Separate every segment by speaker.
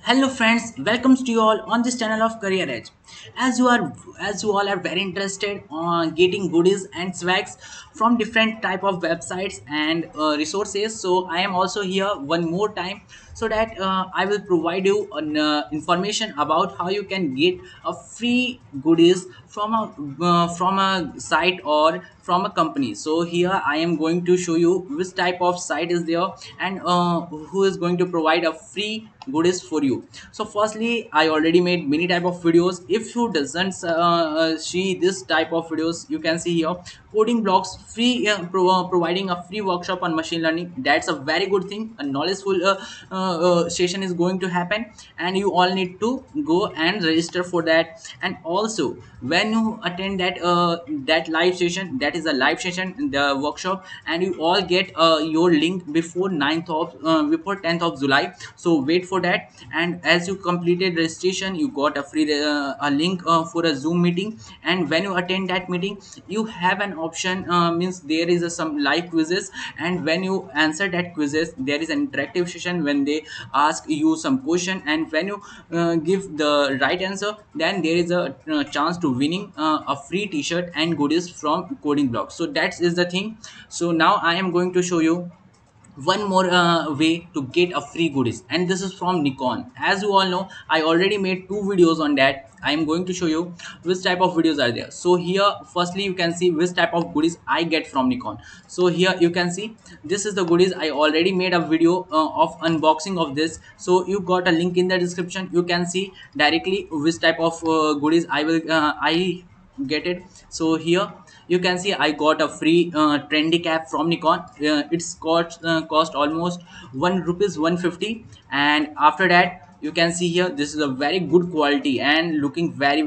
Speaker 1: Hello friends, welcome to you all on this channel of Career Edge. As you all are very interested on getting goodies and swags from different type of websites and resources, so I am also here one more time so that I will provide you an information about how you can get a free goodies from a site or from a company. So here I am going to show you which type of site is there and who is going to provide a free goodies for you. So firstly, I already made many type of videos. If you doesn't see this type of videos, you can see here coding blocks free, providing a free workshop on machine learning. That's a very good thing. A knowledgeful session is going to happen, and you all need to go and register for that. And also when you attend that live session, that is a live session in the workshop, and you all get your link before 10th of July. So wait for that. And as you completed registration, you got a free a link for a Zoom meeting. And when you attend that meeting, you have an option, means there is some live quizzes, and when you answer that quizzes, there is an interactive session when they ask you some question, and when you give the right answer, then there is a chance to winning a free t-shirt and goodies from coding blocks. So that is the thing. So now I am going to show you one more way to get a free goodies, and this is from Nikon. As you all know, I already made two videos on that. I am going to show you which type of videos are there. So here firstly you can see which type of goodies I get from Nikon. So here you can see this is the goodies. I already made a video of unboxing of this, so you got a link in the description. You can see directly which type of I get it. So here you can see I got a free trendy cap from Nikon. It's cost almost 1 rupees 150, and after that you can see here this is a very good quality and looking very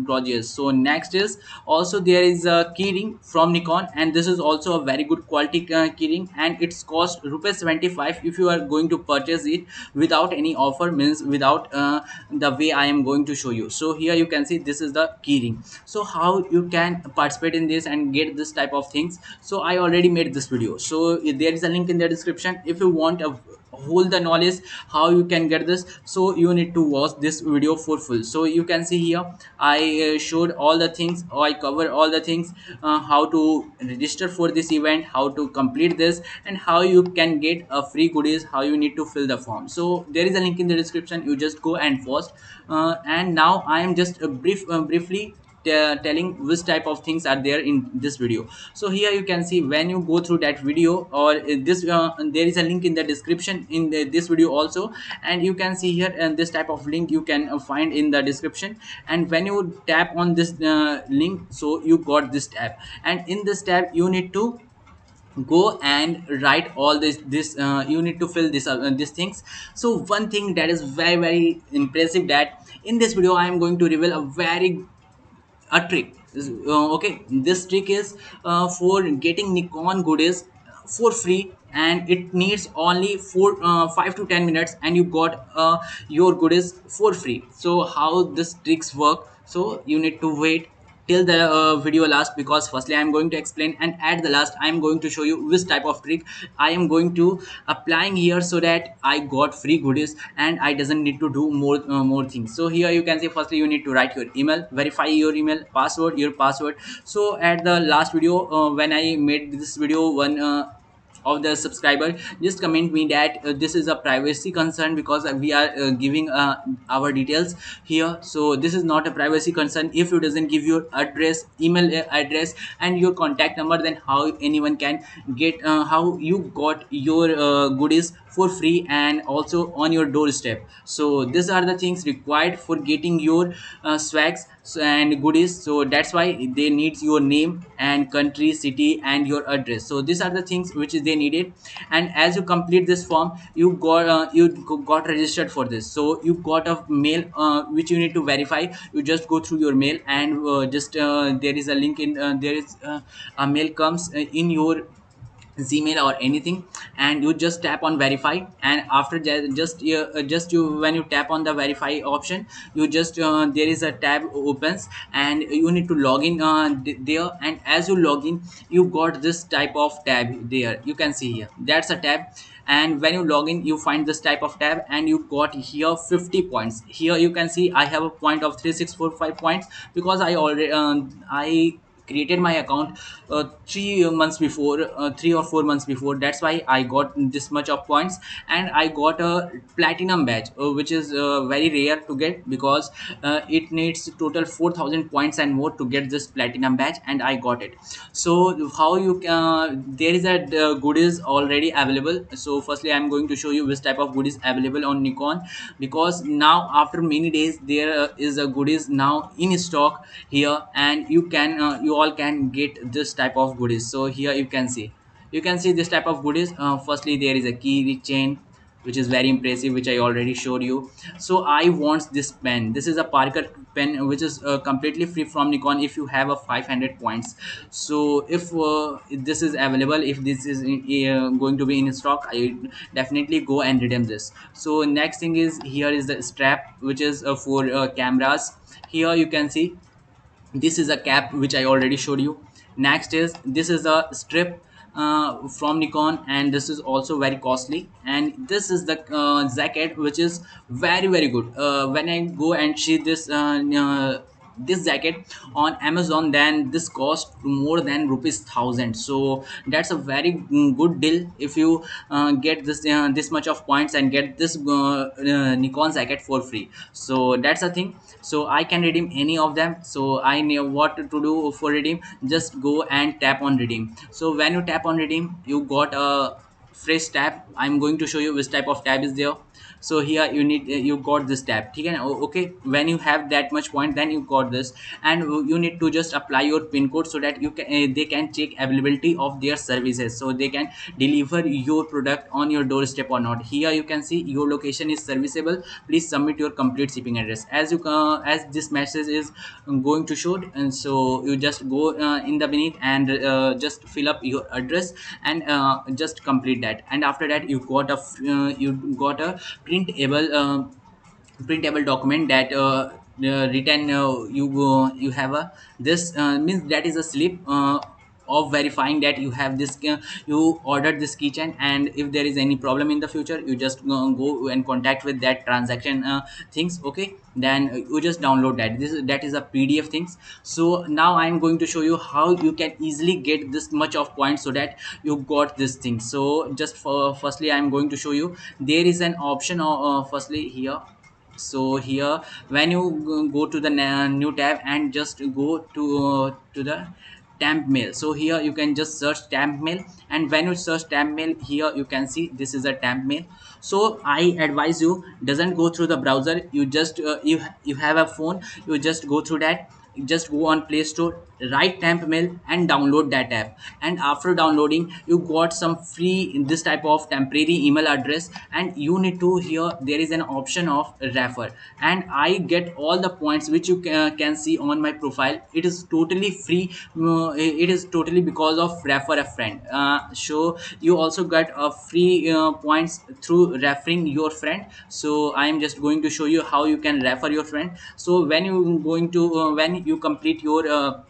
Speaker 1: gorgeous. So next is also there is a keyring from Nikon, and this is also a very good quality keyring, and it's cost rupees 75 if you are going to purchase it without any offer, means without the way I am going to show you. So here you can see this is the keyring. So how you can participate in this and get this type of things, so I already made this video. So there is a link in the description. If you want a hold the knowledge how you can get this, so you need to watch this video for full. So you can see here I showed all the things, or I cover all the things, how to register for this event, how to complete this, and how you can get a free goodies, how you need to fill the form. So there is a link in the description. You just go and watch. And now I am just briefly telling which type of things are there in this video. So here you can see when you go through that video, or this there is a link in the description in this video also, and you can see here, and this type of link you can find in the description. And when you tap on this link, so you got this tab, and in this tab you need to go and write all this you need to fill these things. So one thing that is very impressive, that in this video I am going to reveal a trick. Okay, this trick is for getting Nikon goodies for free, and it needs only 5 to 10 minutes, and you got your goodies for free. So how this tricks work, so you need to wait till the video last, because firstly I am going to explain, and at the last I am going to show you which type of trick I am going to applying here, so that I got free goodies and I doesn't need to do more things. So here you can see firstly you need to write your email, verify your email password, your password. So at the last video, when I made this video, one of the subscriber just comment me that this is a privacy concern, because we are giving our details here. So this is not a privacy concern. If you doesn't give your address, email address, and your contact number, then how anyone can get how you got your goodies for free and also on your doorstep. So these are the things required for getting your swags and goodies. So that's why they need your name and country, city, and your address. So these are the things which is they needed. And as you complete this form, you got registered for this. So you got a mail which you need to verify. You just go through your mail, and just there is a link in there is a mail comes in your Gmail or anything, and you just tap on verify. And after just you when you tap on the verify option, you just there is a tab opens, and you need to log in there. And as you log in, you got this type of tab there. You can see here that's a tab. and when you log in you find this type of tab, and you got here 50 points. Here you can see I have a point of 3645 points because I already I created my account 3 months before, 3 or 4 months before. That's why I got this much of points, and I got a platinum badge, which is very rare to get because it needs total 4000 points and more to get this platinum badge, and I got it. So how you there is a goodies already available. So firstly I'm going to show you which type of goodies available on Nikon, because now after many days there is a goodies now in stock here, and you all can get this type of goodies. So here you can see this type of goodies. Firstly there is a key chain which is very impressive, which I already showed you. So I want this pen. This is a Parker pen which is completely free from Nikon if you have a 500 points. So if this is available, if this is going to be in stock, I definitely go and redeem this. So next thing is, here is the strap which is for cameras. Here you can see this is a cap which I already showed you. Next is, this is a strip from Nikon, and this is also very costly. And this is the jacket which is very good. When I go and see this jacket on Amazon, then this cost more than rupees 1000. So that's a very good deal if you get this much of points and get this Nikon jacket for free. So that's the thing. So I can redeem any of them. So I know what to do for redeem. Just go and tap on redeem. So when you tap on redeem, you got a fresh tab. I'm going to show you which type of tab is there. So here you got this tab. Okay, okay, when you have that much point, then you got this, and you need to just apply your pin code so that you can they can check availability of their services, so they can deliver your product on your doorstep or not. Here you can see your location is serviceable, please submit your complete shipping address. As this message is going to show, and so you just go in the beneath and just fill up your address, and just complete that. And after that you got a printable document that written you have a this means that is a slip of verifying that you have this you ordered this keychain, and if there is any problem in the future, you just go and contact with that transaction things. Okay, then you just download that. That is a PDF things. So now I'm going to show you how you can easily get this much of points so that you got this thing. So just for firstly I'm going to show you, there is an option firstly here. So here when you go to the new tab and just go to the temp mail. So here you can just search temp mail, and when you search temp mail, here you can see this is a temp mail. So I advise you, doesn't go through the browser. You just you have a phone, you just go through that, just go on Play Store, write temp mail and download that app. And after downloading, you got some free this type of temporary email address, and you need to, here there is an option of refer, and I get all the points which you can see on my profile. It is totally free. It is totally because of refer a friend. So you also get a free points through referring your friend. So I am just going to show you how you can refer your friend. So when you going to when you complete your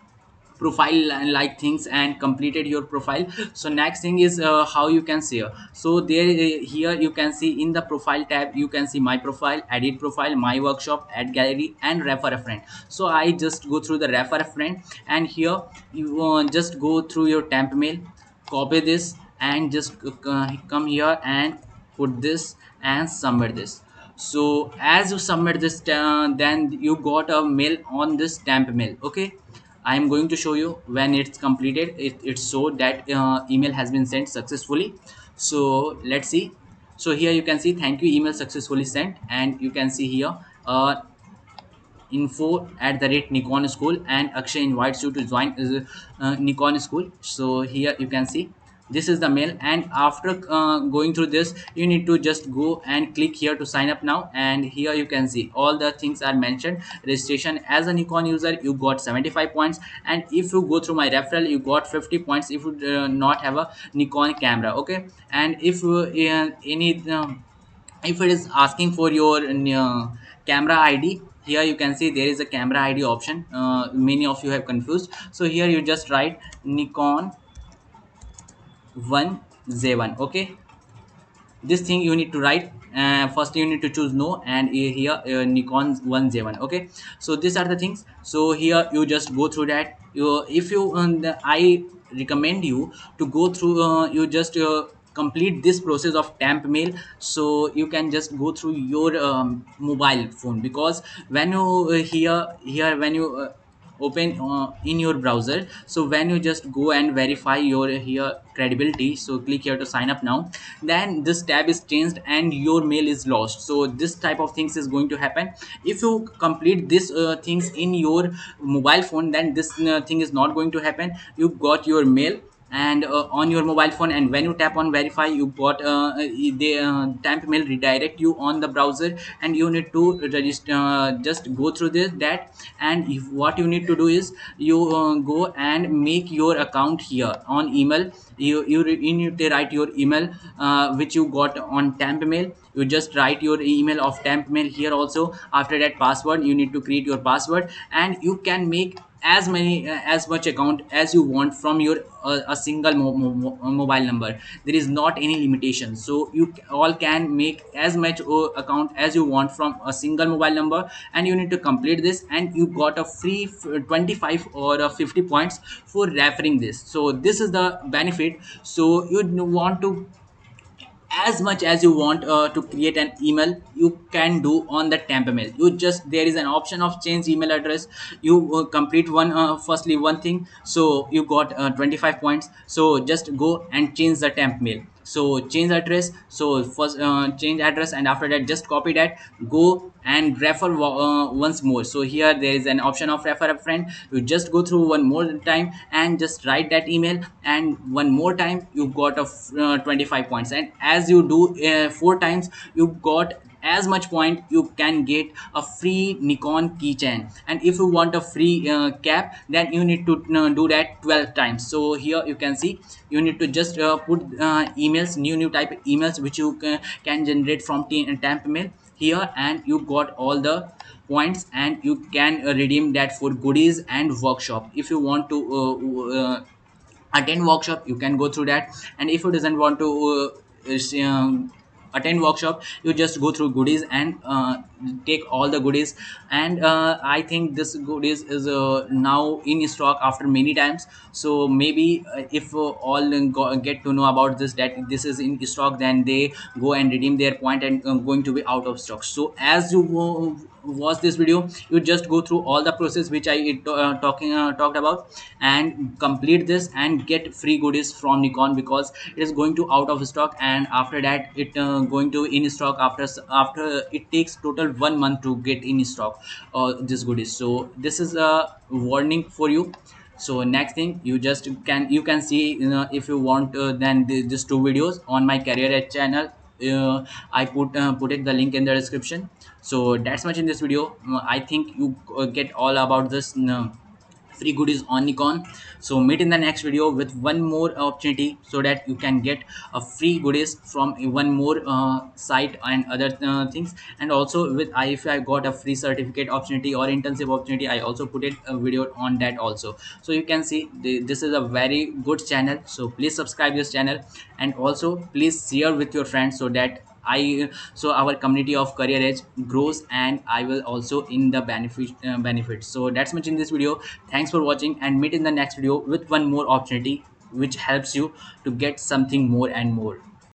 Speaker 1: profile and like things and completed your profile, so next thing is how you can share. So there here you can see in the profile tab, you can see my profile, edit profile, my workshop, add gallery and refer a friend. So I just go through the refer a friend, and here you just go through your temp mail, copy this and just come here and put this and submit this. So as you submit this then you got a mail on this temp mail. Okay, I am going to show you when it's completed. It's so that email has been sent successfully. So let's see. So here you can see thank you, email successfully sent, and you can see here info@the Nikon school, and Akshay invites you to join Nikon school. So here you can see this is the mail, and after going through this, you need to just go and click here to sign up now. And here you can see all the things are mentioned. Registration as a Nikon user, you got 75 points, and if you go through my referral, you got 50 points if you not have a Nikon camera. Okay, and if any if it is asking for your camera ID, here you can see there is a camera ID option. Many of you have confused. So here you just write Nikon 1J1. Okay, this thing you need to write. First you need to choose no, and here Nikon 1J1. Okay, so these are the things. So here you just go through that. You if you I recommend you to go through, you just complete this process of temp mail, so you can just go through your mobile phone, because when you here when you open in your browser, so when you just go and verify your here credibility, so click here to sign up now, then this tab is changed and your mail is lost. So this type of things is going to happen. If you complete this things in your mobile phone, then this thing is not going to happen. You got your mail and on your mobile phone, and when you tap on verify, you got the temp mail redirect you on the browser, and you need to register, just go through this that. And if what you need to do is you go and make your account here on email. You need to write your email which you got on temp mail. You just write your email of temp mail here also. After that, password, you need to create your password, and you can make as many as much account as you want from your a single mobile number. There is not any limitation, so you all can make as much account as you want from a single mobile number. And you need to complete this, and you got a free 25 or 50 points for referring this. So this is the benefit. So you want to as much as you want to create an email, you can do on the temp mail. You just, there is an option of change email address. You complete one firstly one thing, so you got 25 points. So just go and change the temp mail. So change address, so first change address, and after that just copy that, go and refer once more. So here there is an option of refer a friend. You just go through one more time and just write that email, and one more time you got a 25 points. And as you do 4 times, you got as much point, you can get a free Nikon keychain. And if you want a free cap, then you need to do that 12 times. So here you can see, you need to just put emails, new type of emails which you can generate from temp mail here, and you got all the points, and you can redeem that for goodies and workshop. If you want to attend workshop, you can go through that. And if you doesn't want to attend workshop, you just go through goodies and take all the goodies. And I think this goodies is now in stock after many times. So maybe if all get to know about this, that this is in stock, then they go and redeem their point, and going to be out of stock. So as you watch this video, you just go through all the process which I talked about, and complete this and get free goodies from Nikon, because it is going to out of stock. And after that, it going to in stock after it takes total 1 month to get in stock this goodies. So this is a warning for you. So next thing, you can see, if you want, then these two videos on my career edge channel. I put it the link in the description. So that's much in this video. I think you get all about this free goodies on Nikon. So meet in the next video with one more opportunity, so that you can get a free goodies from one more site and other things. And also with if I got a free certificate opportunity or internship opportunity, I also put it a video on that also. So you can see this is a very good channel. So please subscribe this channel, and also please share with your friends, so that so our community of career edge grows, and I will also in the benefit. So that's much in this video. Thanks for watching, and meet in the next video with one more opportunity which helps you to get something more and more.